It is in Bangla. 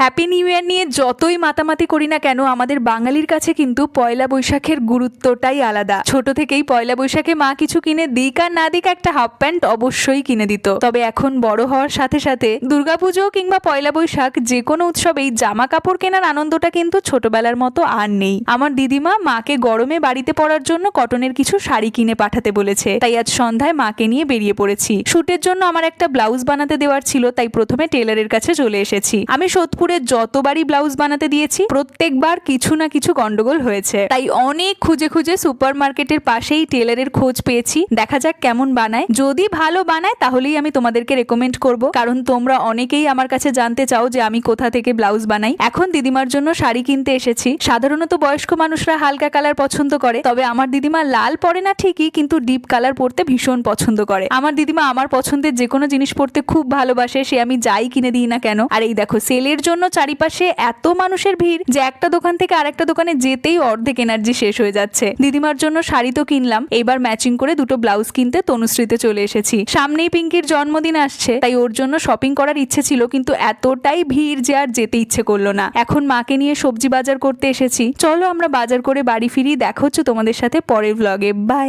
হ্যাপি নিউ ইয়ার নিয়ে যতই মাতামাতি করি না কেন, আমাদের বাঙালির কাছে কিন্তু পয়লা বৈশাখের গুরুত্বটাই আলাদা। ছোট থেকেই পয়লা বৈশাখে মা কিছু কিনে দিক আর না দিক একটা হাফ প্যান্ট অবশ্যই কিনে দিত। তবে এখন বড় হওয়ার সাথে সাথে দুর্গাপুজো কিংবা পয়লা বৈশাখ যে কোনো উৎসবেই জামা কাপড় কেনার আনন্দটা কিন্তু ছোটবেলার মতো আর নেই। আমার দিদিমা মাকে গরমে বাড়িতে পরার জন্য কটনের কিছু শাড়ি কিনে পাঠাতে বলেছে, তাই আজ সন্ধ্যায় মাকে নিয়ে বেরিয়ে পড়েছি। শুটের জন্য আমার একটা ব্লাউজ বানাতে দেওয়ার ছিল, তাই প্রথমে টেলারের কাছে চলে এসেছি। আমি সোদপুরে যতবারই ব্লাউজ বানাতে দিয়েছি প্রত্যেকবার কিছু না কিছু গন্ডগোল হয়েছে, তাই অনেক খুঁজে খুঁজে সুপার মার্কেটের পাশেই টেলারের খোঁজ পেয়েছি। দেখা যাক কেমন বানায়, যদি ভালো বানায় তাহলেই আমি তোমাদেরকে রেকমেন্ড করব, কারণ তোমরা অনেকেই আমার কাছে জানতে চাও যে আমি কোথা থেকে ব্লাউজ বানাই। এখন দিদিমার জন্য শাড়ি কিনতে এসেছি। সাধারণত বয়স্ক মানুষরা হালকা কালার পছন্দ করে, তবে আমার দিদিমা লাল পরে না ঠিকই, কিন্তু ডিপ কালার পরতে ভীষণ পছন্দ করে। আমার দিদিমা আমার পছন্দের যে কোনো জিনিস পরতে খুব ভালোবাসে, সে আমি যাই কিনে দিই না কেন। আর এই দেখো, সেলের জন্য চারিপাশে এত মানুষের ভিড় যে একটা দোকান থেকে আরেকটা দোকানে যেতেই অর্ধেক এনার্জি শেষ হয়ে যাচ্ছে। দিদিমার জন্য শাড়ি তো কিনলাম, এবার ম্যাচিং করে দুটো ব্লাউজ কিনতে তনুশ্রীতে চলে এসেছি। সামনেই পিঙ্কির জন্মদিন আসছে, তাই ওর জন্য শপিং করার ইচ্ছে ছিল, কিন্তু এতটাই ভিড় যে আর যেতে ইচ্ছে করলো না। এখন মাকে নিয়ে সবজি বাজার করতে এসেছি। চলো আমরা বাজার করে বাড়ি ফিরি। দেখা হচ্ছে তোমাদের সাথে পরের ব্লগে। বাই।